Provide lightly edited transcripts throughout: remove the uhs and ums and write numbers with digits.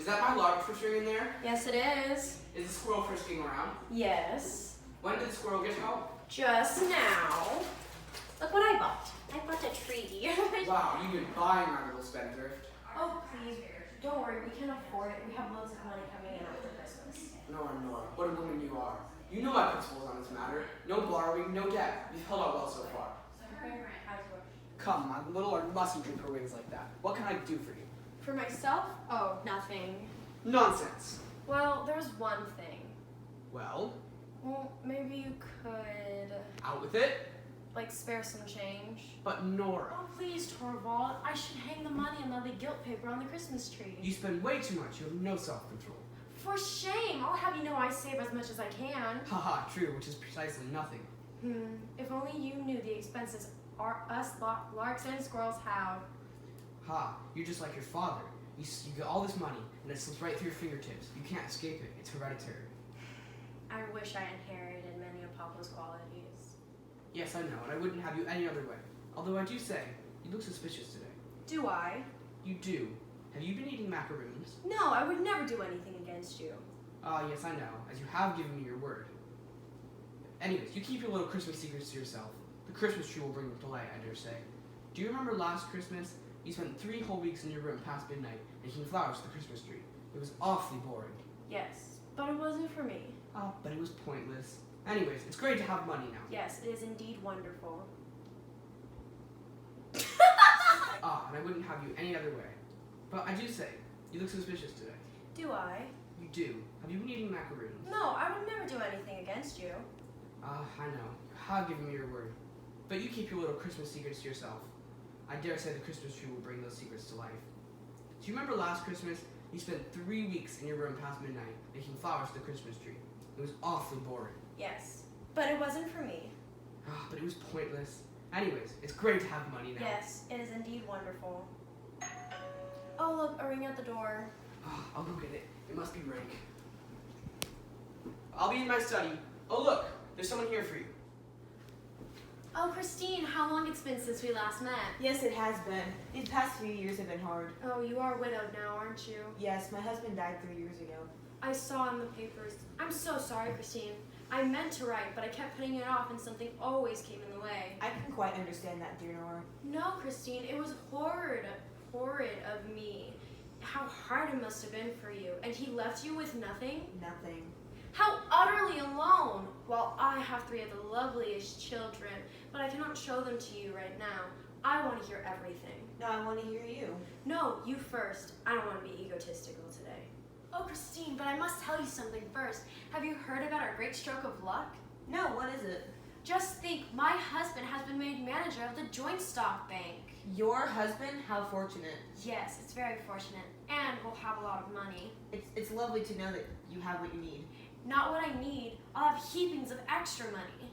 that my large fish in there? Yes, it is. Is the squirrel frisking around? Yes. When did the squirrel get help? Just now. Look what I bought. I bought a tree. Wow, you've been buying our little spendthrift. Oh, please. Don't worry. We can afford it. We have loads of money coming in after Christmas. Nora, what a woman you are. You know my principles on this matter. No borrowing, no debt. You've held out well so far. Come, my little one mustn't drink her wings like that. What can I do for you? For myself? Oh, nothing. Nonsense. Well, there's one thing. Well, Maybe you could, out with it. like, spare some change. But Nora, Oh, please, Torvald. I should hang the money on lovely gilt paper on the Christmas tree. you spend way too much. You have no self-control. For shame. I'll have you know I save as much as I can. Haha, true, which is precisely nothing. If only you knew the expenses us larks and squirrels have. Ha, you're just like your father. You get all this money, and it slips right through your fingertips. You can't escape it. It's hereditary. I wish I inherited many of Papa's qualities. Yes, I know, and I wouldn't have you any other way. Although I do say, you look suspicious today. Do I? You do. Have you been eating macaroons? No, I would never do anything against you. Ah, yes, I know, as you have given me your word. Anyways, you keep your little Christmas secrets to yourself. The Christmas tree will bring them to light, I dare say. Do you remember last Christmas? You spent 3 whole weeks in your room past midnight making flowers to the Christmas tree. It was awfully boring. Yes, but it wasn't for me. Ah, but it was pointless. Anyways, it's great to have money now. Yes, it is indeed wonderful. Ah, and I wouldn't have you any other way. But I do say, you look suspicious today. Do I? You do. Have you been eating macaroons? No, I would never do anything against you. Ah, I know. You have given me your word. But you keep your little Christmas secrets to yourself. I dare say the Christmas tree will bring those secrets to life. Do you remember last Christmas? You spent 3 weeks in your room past midnight making flowers to the Christmas tree. It was awfully boring. Yes, but it wasn't for me. Ah, but it was pointless. Anyways, it's great to have money now. Yes, it is indeed wonderful. Oh, look, a ring at the door. Ah, I'll go get it. It must be Rank. I'll be in my study. Oh, look, there's someone here for you. Oh, Christine, how long it's been since we last met? Yes, it has been. These past few years have been hard. Oh, you are widowed now, aren't you? Yes, my husband died 3 years ago. I saw in the papers. I'm so sorry, Christine. I meant to write, but I kept putting it off and something always came in the way. I can quite understand that, dear Nora. No, Christine, it was horrid of me. How hard it must have been for you. And he left you with nothing? Nothing. How utterly alone! Well, I have 3 of the loveliest children, but I cannot show them to you right now. I want to hear everything. No, I want to hear you. No, you first. I don't want to be egotistical today. Oh, Christine, but I must tell you something first. Have you heard about our great stroke of luck? No, what is it? Just think, my husband has been made manager of the Joint Stock Bank. Your husband? How fortunate. Yes, it's very fortunate, and we'll have a lot of money. It's lovely to know that you have what you need. Not what I need. I'll have heapings of extra money.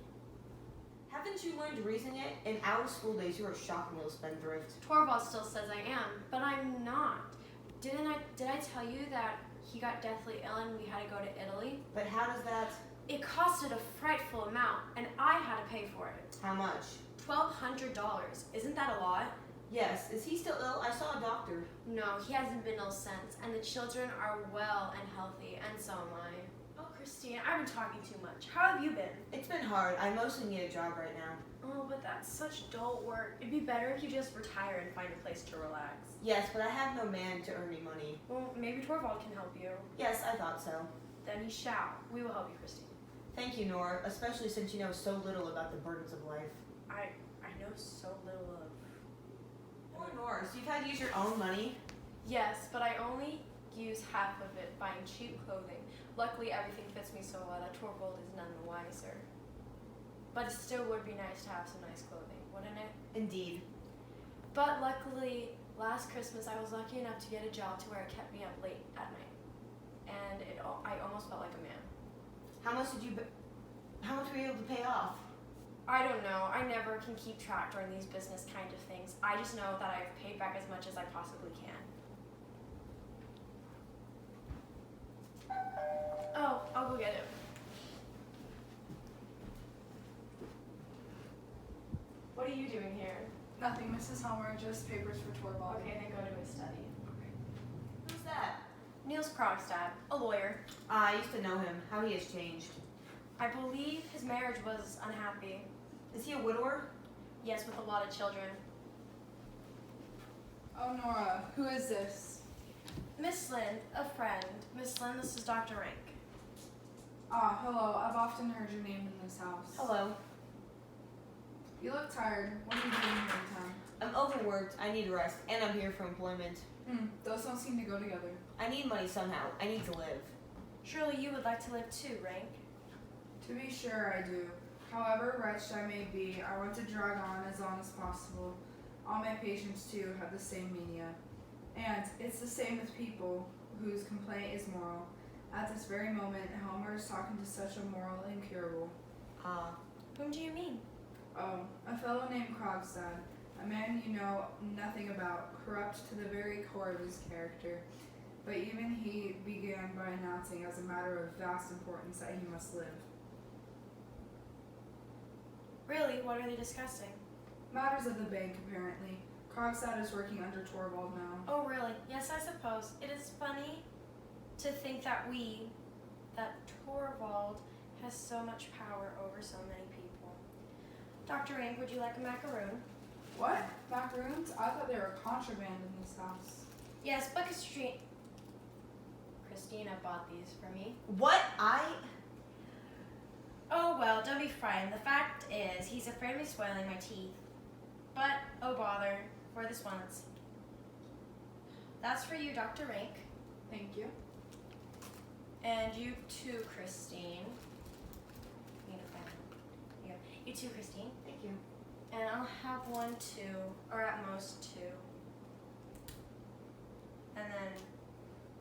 Haven't you learned reason yet? In our school days, you were a shocking little spendthrift. Torvald still says I am, but I'm not. Did I tell you that he got deathly ill and we had to go to Italy? But how does that... It costed a frightful amount, and I had to pay for it. How much? $1,200. Isn't that a lot? Yes. Is he still ill? I saw a doctor. No, he hasn't been ill since, and the children are well and healthy, and so am I. Oh, Christine, I've been talking too much. How have you been? It's been hard. I mostly need a job right now. Oh, but that's such dull work. It'd be better if you just retire and find a place to relax. Yes, but I have no man to earn me money. Well, maybe Torvald can help you. Yes, I thought so. Then he shall. We will help you, Christine. Thank you, Nora, especially since you know so little about the burdens of life. I know so little of... Oh, Nora, so you've had to use your own money? Yes, but I only use half of it buying cheap clothing. Luckily, everything fits me so well that Torvald is none the wiser. But it still would be nice to have some nice clothing, wouldn't it? Indeed. But luckily, last Christmas I was lucky enough to get a job to where it kept me up late at night. And I almost felt like a man. How much were you able to pay off? I don't know. I never can keep track during these business kind of things. I just know that I've paid back as much as I possibly can. Oh, I'll go get it. What are you doing here? Nothing, Mrs. Homer, just papers for Torvald. Okay, then go to his study. Who's that? Niels Krogstad, a lawyer. I used to know him. How he has changed. I believe his marriage was unhappy. Is he a widower? Yes, with a lot of children. Oh, Nora, who is this? Miss Lind, a friend. Miss Lind, this is Dr. Rank. Ah, hello. I've often heard your name in this house. Hello. You look tired. What are you doing here in town? I'm overworked. I need rest, and I'm here for employment. Those don't seem to go together. I need money somehow. I need to live. Surely you would like to live too, Rank. To be sure, I do. However wretched I may be, I want to drag on as long as possible. All my patients, too, have the same mania. And it's the same with people whose complaint is moral. At this very moment, Helmer is talking to such a moral incurable. Whom do you mean? Oh, a fellow named Krogstad, a man you know nothing about, corrupt to the very core of his character. But even he began by announcing as a matter of vast importance that he must live. Really, what are they discussing? Matters of the bank, apparently. Krogstad is working under Torvald now. Oh, really? Yes, I suppose. It is funny to think that Torvald has so much power over so many people. Dr. Rank, would you like a macaroon? What? Macaroons? I thought they were contraband in this house. Yes, but Christina bought these for me. What? Oh well, don't be frightened. The fact is, he's afraid of me spoiling my teeth. But, oh bother, for this once. That's for you, Dr. Rank. Thank you. And you too, Christine. Need a pen. Yeah. You too, Christine. Thank you. And I'll have one too, or at most two. And then,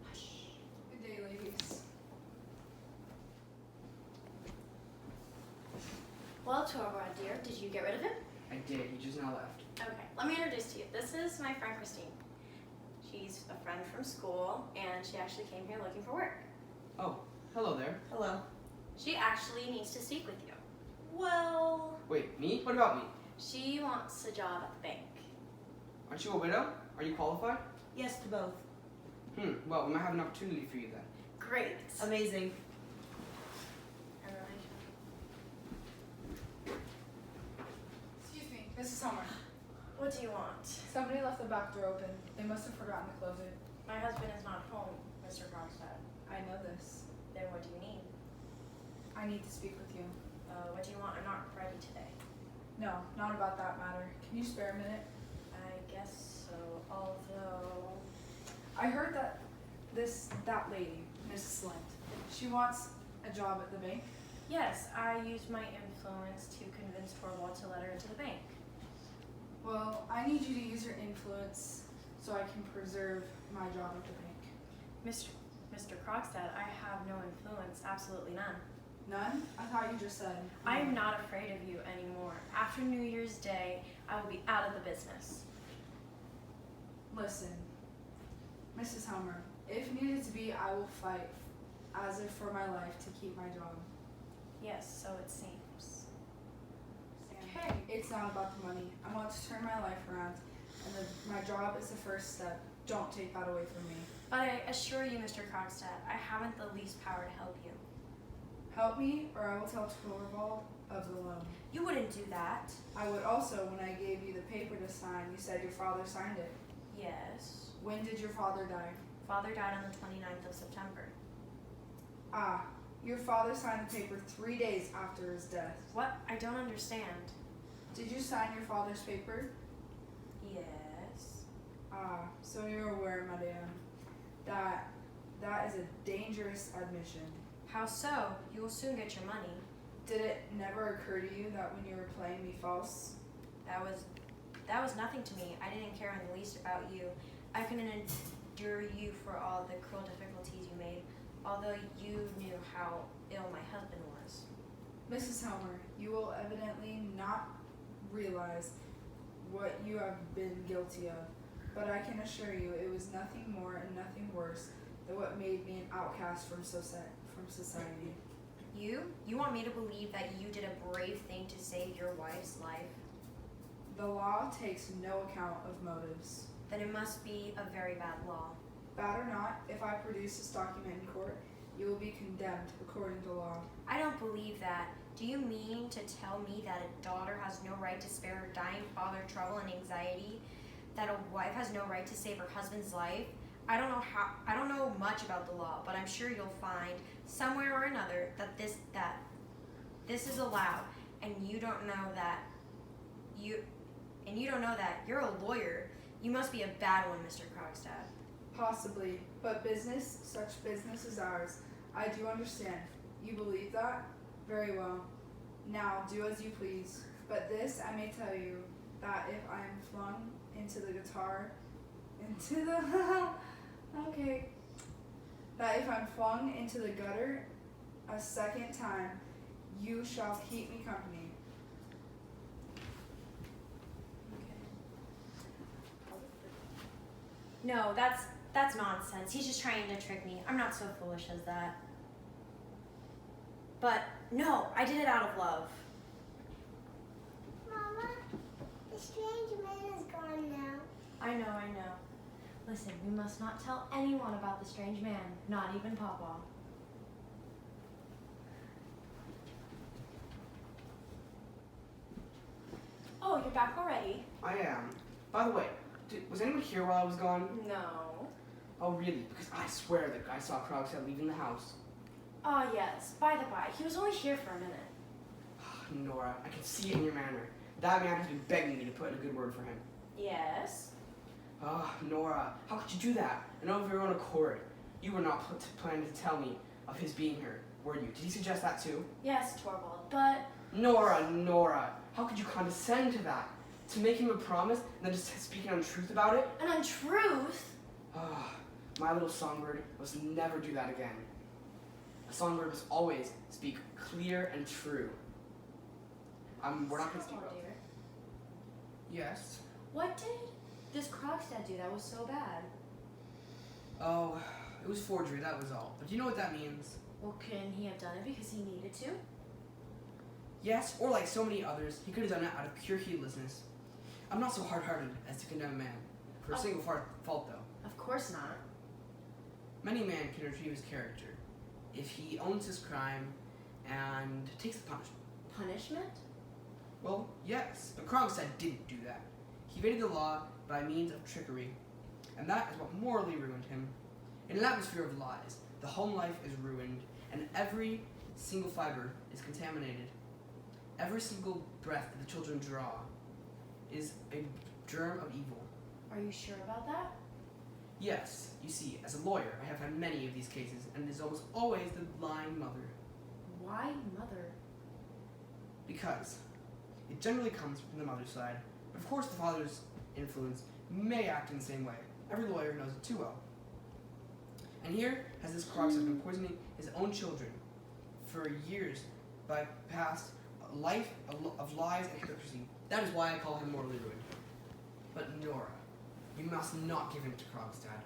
hush. Good day, ladies. Well, Torvald, dear, did you get rid of him? I did. He just now left. Okay, let me introduce to you. This is my friend Christine. She's a friend from school, and she actually came here looking for work. Oh, hello there. Hello. She actually needs to speak with you. Well, Wait, me? What about me? She wants a job at the bank. Aren't you a widow? Are you qualified? yes to both. Well, we might have an opportunity for you then. Great. Amazing. And then Excuse me, Mrs. Helmer. what do you want? Somebody left the back door open. They must have forgotten to close it. My husband is not home, Mr. Krogstad. I know this. Then what do you need? I need to speak with you. What do you want? I'm not ready today. No, not about that matter. Can you spare a minute? I guess so, although... I heard that that lady, Mrs. Lind, she wants a job at the bank. Yes, I used my influence to convince Torvald to let her into the bank. Well, I need you to use your influence so I can preserve my job at the bank. Mr. Krogstad, I have no influence, absolutely none. None? I thought you just said. I am not afraid of you anymore. After New Year's Day, I will be out of the business. Listen, Mrs. Helmer, if needed to be, I will fight as if for my life to keep my job. Yes, so it seems. Okay. It's not about the money. I want to turn my life around, and my job is the first step. Don't take that away from me. But I assure you, Mr. Krogstad, I haven't the least power to help you. Help me, or I will tell Torvald of the loan. You wouldn't do that. I would also, when I gave you the paper to sign, you said your father signed it. Yes. When did your father die? Father died on the 29th of September. Ah, your father signed the paper 3 days after his death. What? I don't understand. Did you sign your father's paper? Yes. Ah, so you're aware, madame, that is a dangerous admission. How so? You will soon get your money. Did it never occur to you that when you were playing me false? That was nothing to me. I didn't care in the least about you. I couldn't endure you for all the cruel difficulties you made, although you knew how ill my husband was. Mrs. Helmer, you will evidently not realize what you have been guilty of, but I can assure you it was nothing more and nothing worse than what made me an outcast from society. You want me to believe that you did a brave thing to save your wife's life? The law takes no account of motives. Then it must be a very bad law. Bad or not, if I produce this document in court, you will be condemned according to law. I don't believe that. Do you mean to tell me that a daughter has no right to spare her dying father trouble and anxiety? That a wife has no right to save her husband's life? I don't know much about the law, but I'm sure you'll find somewhere or another that this is allowed, and you don't know that you're a lawyer. You must be a bad one, Mr. Krogstad. Possibly, but such business as ours, I do understand. You believe that? Very well. Now, do as you please. But this I may tell you, that if I am flung into the that if I'm flung into the gutter a second time, you shall keep me company. No, that's nonsense. He's just trying to trick me. I'm not so foolish as that. But no, I did it out of love. Mama, the strange man is gone now. I know. Listen, we must not tell anyone about the strange man, not even Papa. Oh, you're back already? I am. By the way, was anyone here while I was gone? No. Oh, really? Because I swear that I saw Krogstad leaving the house. Oh, yes. By the by, he was only here for a minute. Nora, I can see it in your manner. That man has been begging me to put in a good word for him. Yes? Nora, how could you do that? And of your own accord. You were not planning to tell me of his being here, were you? Did he suggest that too? Yes, Torvald, but... Nora, how could you condescend to that? To make him a promise and then just speak an untruth about it? An untruth? My little songbird must never do that again. A songbird must always speak clear and true. We're not going to speak about it. Yes? What did this Krogstad do that was so bad? Oh, it was forgery, that was all. But do you know what that means? Well, couldn't he have done it because he needed to? Yes, or like so many others, he could have done it out of pure heedlessness. I'm not so hard-hearted as to condemn a man for a single fault, though. Of course not. Many men can retrieve his character if he owns his crime and takes the punishment. Punishment? Well, yes, but Krogstad didn't do that. He evaded the law by means of trickery, and that is what morally ruined him. In an atmosphere of lies, the home life is ruined, and every single fiber is contaminated. Every single breath that the children draw is a germ of evil. Are you sure about that? Yes, you see, as a lawyer, I have had many of these cases, and it is almost always the lying mother. Why mother? Because it generally comes from the mother's side. But of course, the father's influence may act in the same way. Every lawyer knows it too well. And here has this Krogstad been poisoning his own children for years by past life of lies and hypocrisy. That is why I call him morally ruined. But Nora, you must not give in to Krogstad.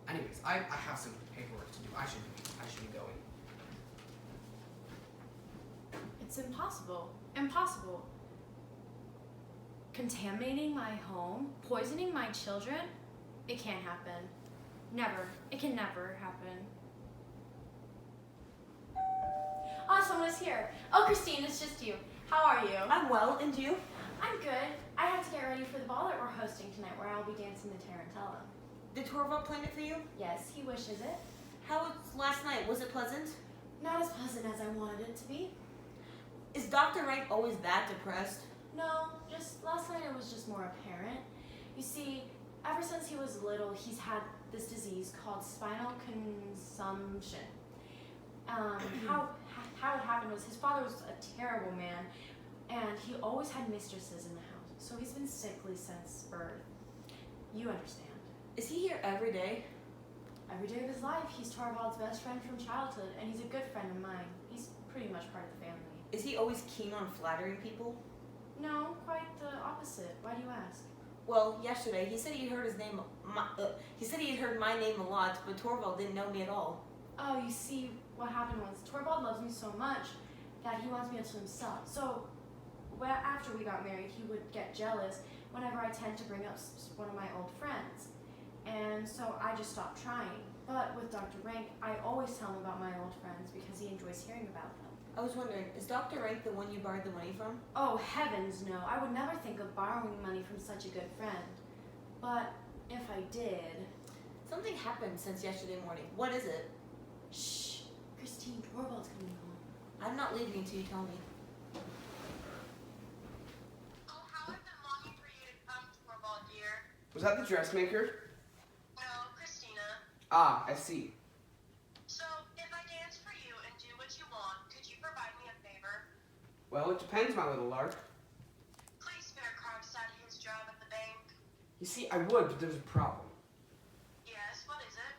Anyways, I have some paperwork to do. I should be going. It's impossible. Impossible. Contaminating my home, poisoning my children? It can't happen. Never. It can never happen. Oh, someone is here. Oh, Christine, it's just you. How are you? I'm well, and you? I'm good. I have to get ready for the ball that we're hosting tonight where I'll be dancing the tarantella. Did Torvald plan it for you? Yes, he wishes it. How was last night? Was it pleasant? Not as pleasant as I wanted it to be. Is Dr. Wright always that depressed? No, just last night it was just more apparent. You see, ever since he was little, he's had this disease called spinal consumption. How it happened was his father was a terrible man, and he always had mistresses in the house. So he's been sickly since birth. You understand. Is he here every day? Every day of his life, he's Torvald's best friend from childhood, and he's a good friend of mine. He's pretty much part of the family. Is he always keen on flattering people? No, quite the opposite. Why do you ask? Well, yesterday he said he heard his name. He said he had heard my name a lot, but Torvald didn't know me at all. Oh, you see, what happened was Torvald loves me so much that he wants me to himself. So, after we got married, he would get jealous whenever I tend to bring up one of my old friends. And so I just stopped trying. But with Dr. Rank, I always tell him about my old friends because he enjoys hearing about them. I was wondering, is Dr. Rank the one you borrowed the money from? Oh, heavens no. I would never think of borrowing money from such a good friend. But if I did... Something happened since yesterday morning. What is it? Shh. Christine, Torvald's coming home. I'm not leaving until you tell me. Oh, how I've been longing for you to come, Torvald, dear. Was that the dressmaker? No, Christina. Ah, I see. So, if I dance for you and do what you want, could you provide me a favor? Well, it depends, my little lark. Please spare Krogstad his job at the bank. You see, I would, but there's a problem. Yes, what is it?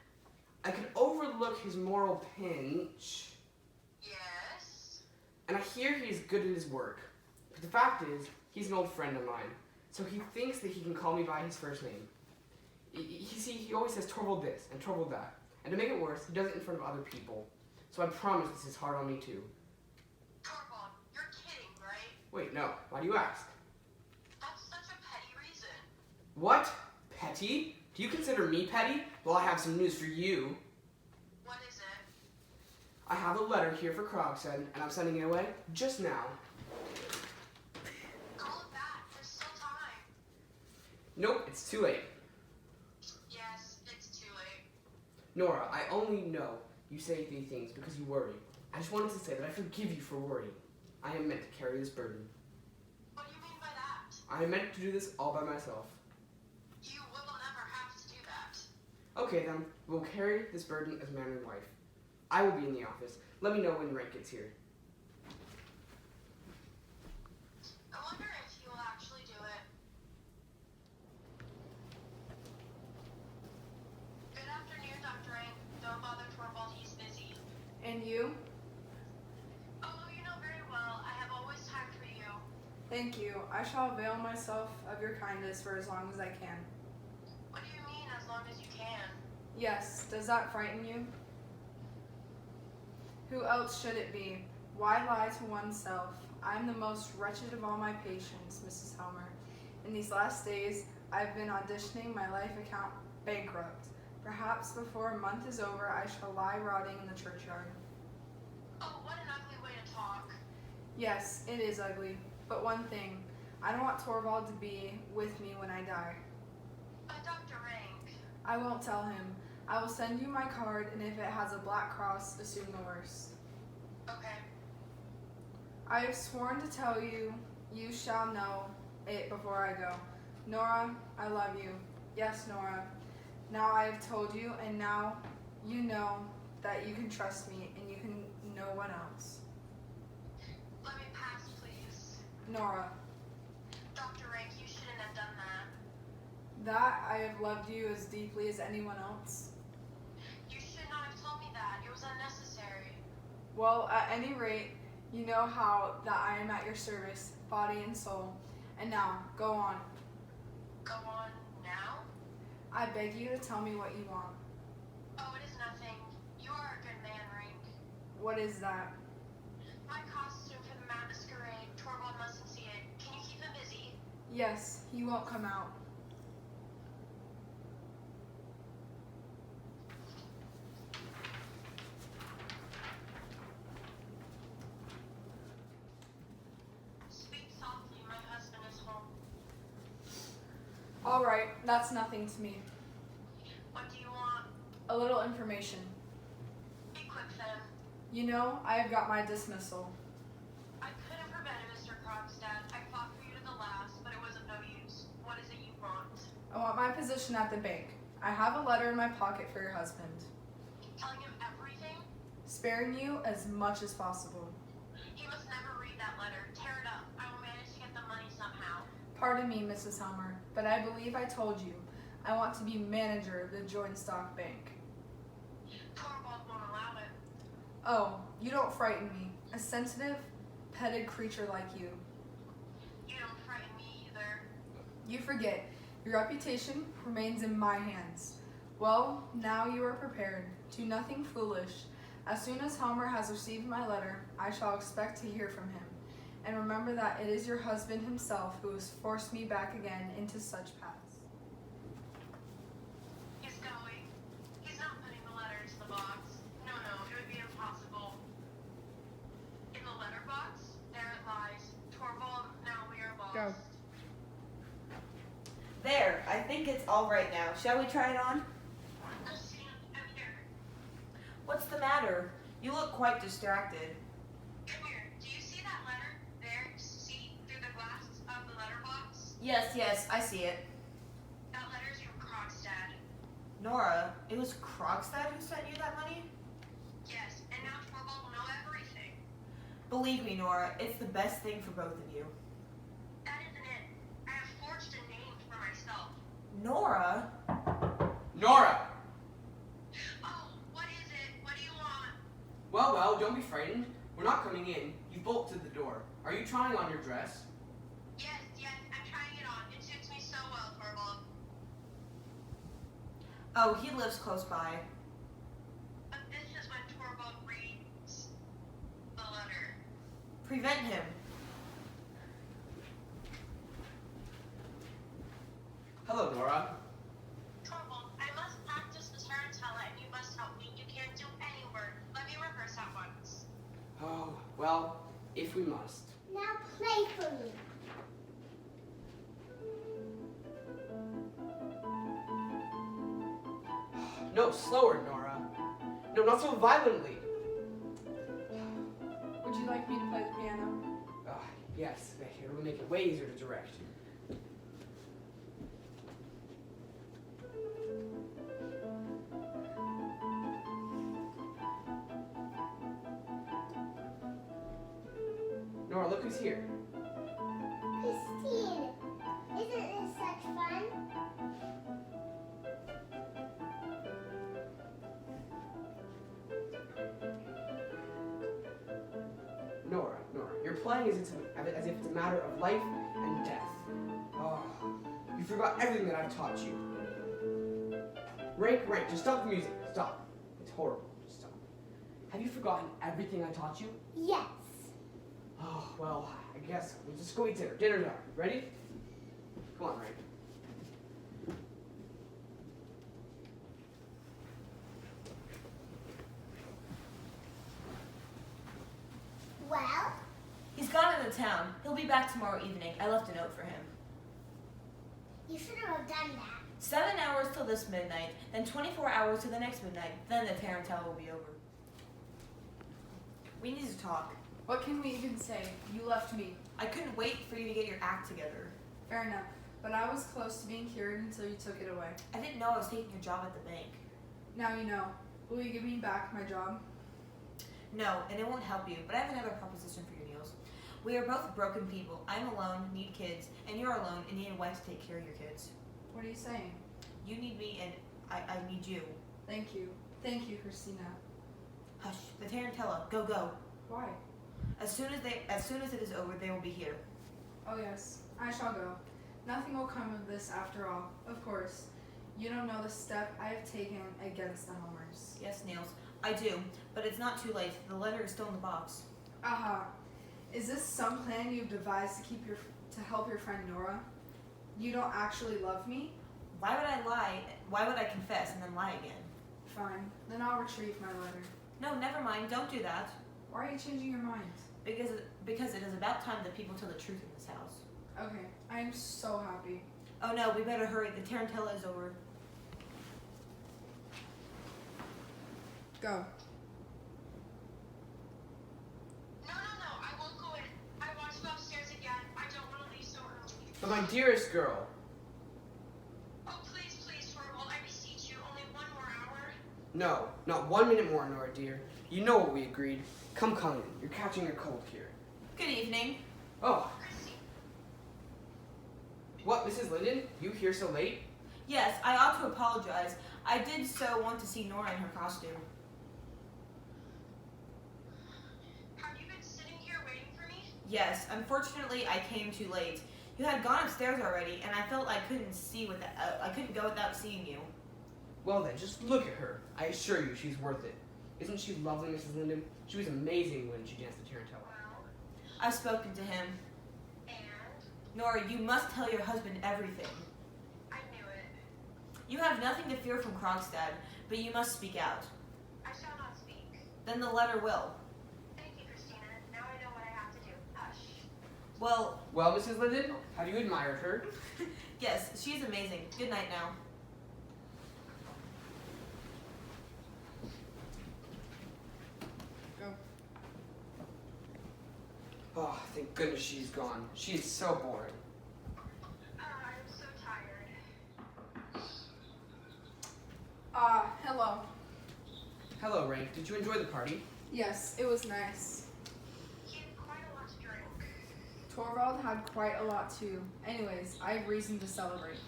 I could overlook his moral pinch, Yes. and I hear he's good at his work. But the fact is, he's an old friend of mine, so he thinks that he can call me by his first name. You see, he always says Torvald this and Torvald that. And to make it worse, he does it in front of other people. So I promise this is hard on me too. Torvald, you're kidding, right? Wait, no. Why do you ask? That's such a petty reason. What? Petty? Do you consider me petty? Well, I have some news for you. What is it? I have a letter here for Krogstad, and I'm sending it away just now. Call it back. There's still time. Nope, it's too late. Yes, it's too late. Nora, I only know you say these things because you worry. I just wanted to say that I forgive you for worrying. I am meant to carry this burden. What do you mean by that? I am meant to do this all by myself. You will never have to do that. Okay then, we'll carry this burden as man and wife. I will be in the office. Let me know when Rank gets here. I wonder if he will actually do it. Good afternoon, Dr. Rank. Don't bother Torvald, he's busy. And you? Oh, you know very well. I have always time for you. Thank you. I shall avail myself of your kindness for as long as I can. What do you mean, as long as you can? Yes, does that frighten you? Who else should it be? Why lie to oneself? I am the most wretched of all my patients, Mrs. Helmer. In these last days, I've been auditioning my life account bankrupt. Perhaps before a month is over, I shall lie rotting in the churchyard. Oh, what an ugly way to talk. Yes, it is ugly. But one thing, I don't want Torvald to be with me when I die. But Dr. Rank, I won't tell him. I will send you my card, and if it has a black cross, assume the worst. okay. I have sworn to tell you, you shall know it before I go. Nora, I love you. Yes, Nora. Now I have told you, and now you know that you can trust me, and you can no one else. Let me pass, please. Nora, Dr. Rank, you shouldn't have done that. that I have loved you as deeply as anyone else. You should not have told me that. It was unnecessary. Well, at any rate, you know how that I am at your service, body and soul. And now, go on. Go on now? I beg you to tell me what you want. Oh, it is nothing. You are a good man, Rank. What is that? My costume for the masquerade. Torvald mustn't see it. Can you keep him busy? Yes, he won't come out. Speak softly. My husband is home. All right, that's nothing to me. What do you want? A little information. Be quick, then. You know, I have got my dismissal. I could have prevented Mr. Krogstad. I fought for you to the last, but it was of no use. What is it you want? I want my position at the bank. I have a letter in my pocket for your husband. Telling him everything? Sparing you as much as possible. He must never read that letter. Tear it up. I will manage to get the money somehow. Pardon me, Mrs. Helmer, but I believe I told you. I want to be manager of the joint stock bank. Torvald won't allow it. Oh, you don't frighten me. A sensitive, petted creature like you. You don't frighten me either. You forget. Your reputation remains in my hands. Well, now you are prepared. Do nothing foolish. As soon as Helmer has received my letter, I shall expect to hear from him. And remember that it is your husband himself who has forced me back again into such paths. He's going. He's not putting the letter think it's all right now. Shall we try it on? Christina, I'm here. What's the matter? You look quite distracted. Come here. Do you see that letter there? See through the glass of the letterbox? Yes, I see it. That letter's from Krogstad. Nora, it was Krogstad who sent you that money? Yes, and now Torvald will know everything. Believe me, Nora, it's the best thing for both of you. That isn't it. I have forged a name for myself. Nora? Nora! Oh, what is it? What do you want? Well, don't be frightened. We're not coming in. You bolted the door. Are you trying on your dress? Yes, I'm trying it on. It suits me so well, Torvald. Oh, he lives close by. But this is when Torvald reads the letter. Prevent him. Hello, Nora. Torvald, I must practice the tarantella and you must help me. You can't do any word. Let me rehearse at once. Oh, well, if we must. Now play for me. No, slower, Nora. No, not so violently. Would you like me to play the piano? Yes, it will make it way easier to direct. Nora, look who's here. Christine, isn't this such fun? Nora, you're playing as if it's a matter of life and death. Oh, you forgot everything that I've taught you. Rank, just stop the music. Stop. It's horrible. Just stop. Have you forgotten everything I taught you? Yes. Oh, well, I guess we'll just go eat dinner. Dinner's out. Ready? Come on, Rank. Well, He's gone into town. He'll be back tomorrow evening. I left a note for him. you should have done that. 7 hours till this midnight, then 24 hours to the next midnight. Then the tarantella will be over. We need to talk. What can we even say? You left me. I couldn't wait for you to get your act together. Fair enough. But I was close to being cured until you took it away. I didn't know I was taking a job at the bank. Now you know. Will you give me back my job? No, and it won't help you, but I have another proposition for your meals. We are both broken people. I'm alone, need kids, and you're alone and need a wife to take care of your kids. What are you saying? You need me and I need you. Thank you. Thank you, Christina. Hush, the tarantella, go. Why? As soon as it is over, they will be here. Oh yes, I shall go. Nothing will come of this after all. Of course. You don't know the step I have taken against the Homers. Yes, Niels, I do, but it's not too late. The letter is still in the box. Aha. Is this some plan you've devised to help your friend Nora? You don't actually love me? Why would I lie? Why would I confess and then lie again? Fine. Then I'll retrieve my letter. No, never mind. Don't do that. Why are you changing your mind? Because it is about time that people tell the truth in this house. Okay. I am so happy. Oh no, we better hurry. The tarantella is over. Go. No, I won't go in. I want to go upstairs again. I don't want to leave so early. But my dearest girl. Oh, please, Torvald, I beseech you, only 1 more hour. No, not 1 minute more, Nora, dear. You know what we agreed. Come in. You're catching a cold here. Good evening. Oh, Chrissy, what, Mrs. Linden? You here so late? Yes, I ought to apologize. I did so want to see Nora in her costume. have you been sitting here waiting for me? Yes, unfortunately I came too late. You had gone upstairs already, and I felt I couldn't go without seeing you. Well then, just look at her. I assure you, she's worth it. Isn't she lovely, Mrs. Linden? She was amazing when she danced the tarantella. Well, I've spoken to him. and Nora, you must tell your husband everything. I knew it. You have nothing to fear from Krogstad, but you must speak out. I shall not speak. Then the letter will. Thank you, Christina. Now I know what I have to do. Hush. Well, Well, Mrs. Linden, have you admired her? yes, she's amazing. Good night now. Go. Oh, thank goodness she's gone. She is so boring. I'm so tired. Hello. Hello, Rank. Did you enjoy the party? Yes, it was nice. He had quite a lot to drink. Torvald had quite a lot too. Anyways, I have reason to celebrate.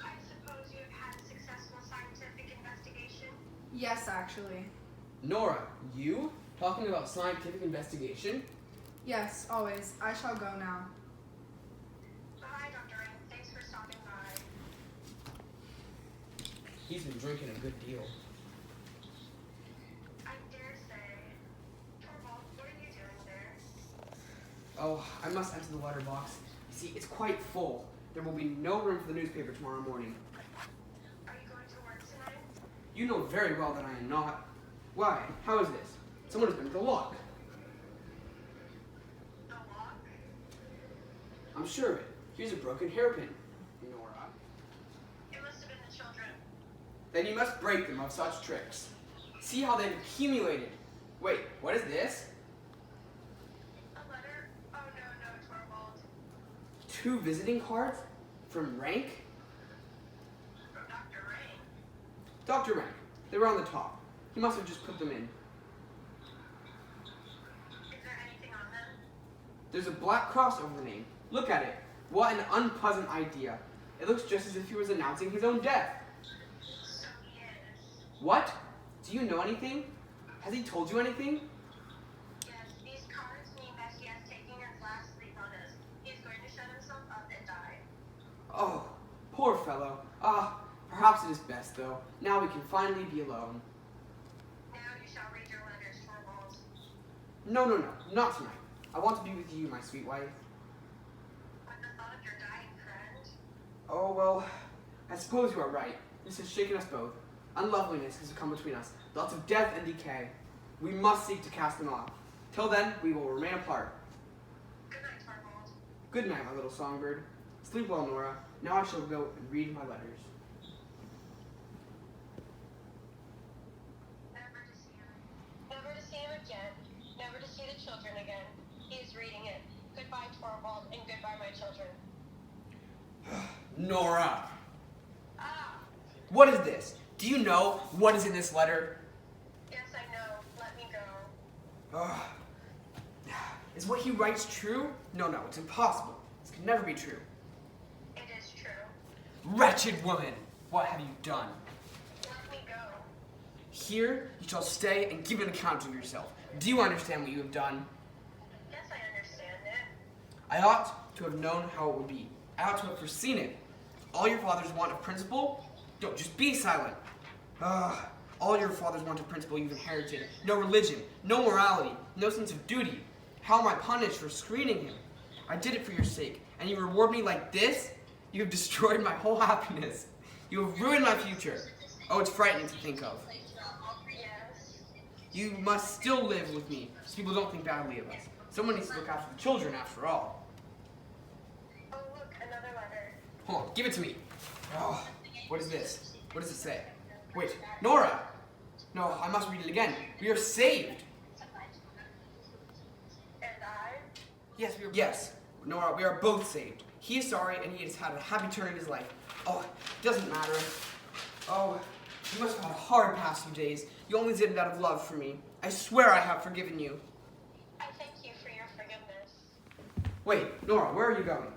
I suppose you have had a successful scientific investigation? Yes, actually. Nora, you? Talking about scientific investigation? Yes, always. I shall go now. Hi, Dr. Ring. Thanks for stopping by. He's been drinking a good deal. I dare say. Torvald, what are you doing there? Oh, I must empty the letterbox. You see, it's quite full. There will be no room for the newspaper tomorrow morning. Are you going to work tonight? You know very well that I am not. Why? How is this? Someone has been at the lock. The lock? I'm sure of it. Here's a broken hairpin. Nora. It must have been the children. Then you must break them of such tricks. See how they've accumulated. Wait, what is this? A letter? Oh, no, Torvald. 2 visiting cards? From Rank? From Dr. Ring. Dr. Rank. They were on the top. He must have just put them in. Is there anything on them? There's a black cross over the name. Look at it. What an unpleasant idea. It looks just as if he was announcing his own death. So he is. What? Do you know anything? Has he told you anything? Yes, these cards mean that he has taken his last leave on us. He's going to shut himself up and die. Oh, poor fellow. Perhaps it is best, though. Now we can finally be alone. Now you shall read your letters, Torvald. No, not tonight. I want to be with you, my sweet wife. With the thought of your dying friend? Oh, well, I suppose you are right. This has shaken us both. Unloveliness has come between us. Lots of death and decay. We must seek to cast them off. Till then, we will remain apart. Good night, Torvald. Good night, my little songbird. Sleep well, Nora. Now I shall go and read my letters. Never to see him. Never to see him again. Never to see the children again. He is reading it. Goodbye, Torvald, and goodbye, my children. Nora! Ah! What is this? Do you know what is in this letter? Yes, I know. Let me go. Is what he writes true? No, it's impossible. This can never be true. It is true. Wretched woman! What have you done? Let me go. Here you shall stay and give an account of yourself. Do you understand what you have done? Yes, I understand it. I ought to have known how it would be. I ought to have foreseen it. All your father's want of principle? Don't just be silent. All your father's want of principle you've inherited. No religion, no morality, no sense of duty. How am I punished for screening him? I did it for your sake, and you reward me like this? You have destroyed my whole happiness. You have ruined my future. Oh, it's frightening to think of. Yes. You must still live with me, so people don't think badly of us. Someone needs to look after the children, after all. Oh, look, another letter. Hold on, give it to me. Oh, what is this? What does it say? Wait, Nora! No, I must read it again. We are saved! And I? Yes, Nora, we are both saved. He is sorry, and he has had a happy turn in his life. Oh, it doesn't matter. Oh, you must have had a hard past few days. You only did it out of love for me. I swear I have forgiven you. I thank you for your forgiveness. Wait, Nora, where are you going?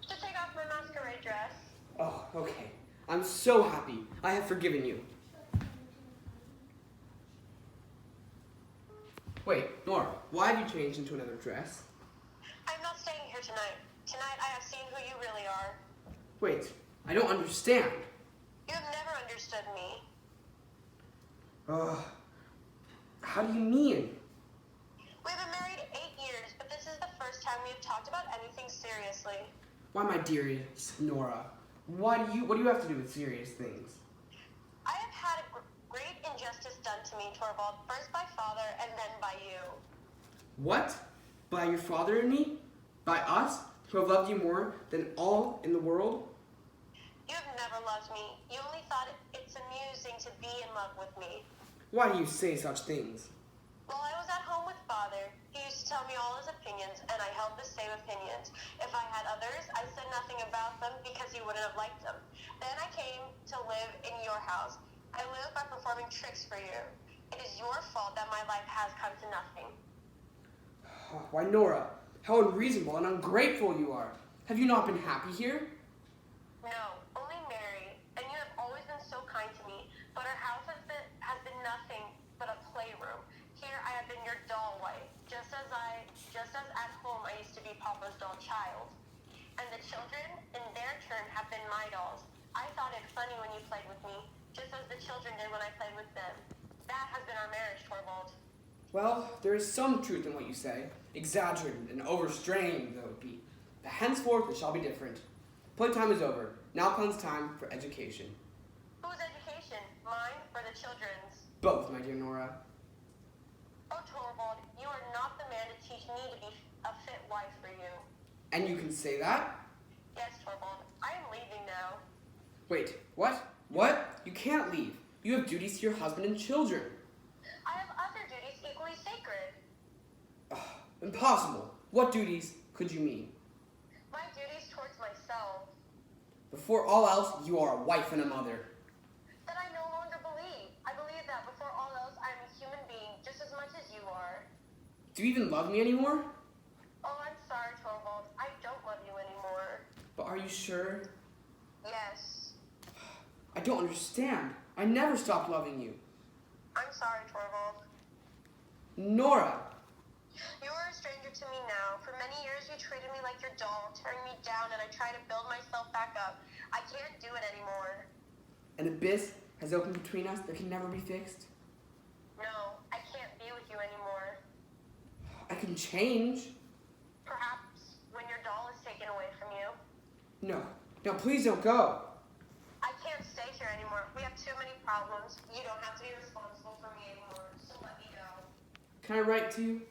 To take off my masquerade dress. Oh, okay. I'm so happy. I have forgiven you. Wait, Nora, why have you changed into another dress? I'm not staying here tonight. Tonight I have seen who you really are. Wait, I don't understand. You have never understood me. How do you mean? We've been married 8 years, but this is the first time we've talked about anything seriously. Why, my dearest Nora, what do you have to do with serious things? I have had a great injustice done to me, Torvald, first by father and then by you. What? By your father and me? By us, who have loved you more than all in the world? You have never loved me. You only thought it's amusing to be in love with me. Why do you say such things? While I was at home with Father, he used to tell me all his opinions, and I held the same opinions. If I had others, I said nothing about them because he wouldn't have liked them. Then I came to live in your house. I lived by performing tricks for you. It is your fault that my life has come to nothing. Why, Nora, how unreasonable and ungrateful you are. Have you not been happy here? No, only Mary, and you have always been so kind to me, but our house has been nothing but a playroom. Here I have been your doll wife, just as at home I used to be Papa's doll child. And the children, in their turn, have been my dolls. I thought it funny when you played with me, just as the children did when I played with them. That has been our marriage, Torvald. Well, there is some truth in what you say. Exaggerated and overstrained, though it be. But henceforth it shall be different. Playtime is over. Now comes time for education. Whose education? Mine or the children's? Both, my dear Nora. Oh, Torvald, you are not the man to teach me to be a fit wife for you. And you can say that? Yes, Torvald, I am leaving now. Wait, what? What? You can't leave. You have duties to your husband and children. I have other duties equally sacred. Impossible. What duties could you mean? My duties towards myself. Before all else, you are a wife and a mother. That I no longer believe. I believe that before all else, I am a human being just as much as you are. Do you even love me anymore? Oh, I'm sorry, Torvald. I don't love you anymore. But are you sure? Yes. I don't understand. I never stopped loving you. I'm sorry, Torvald. Nora! You are a stranger to me now. For many years, you treated me like your doll, tearing me down, and I try to build myself back up. I can't do it anymore. An abyss has opened between us that can never be fixed. No, I can't be with you anymore. I can change. Perhaps when your doll is taken away from you. No. No, please don't go. I can't stay here anymore. We have too many problems. You don't have to be responsible for me anymore, so let me go. Can I write to you?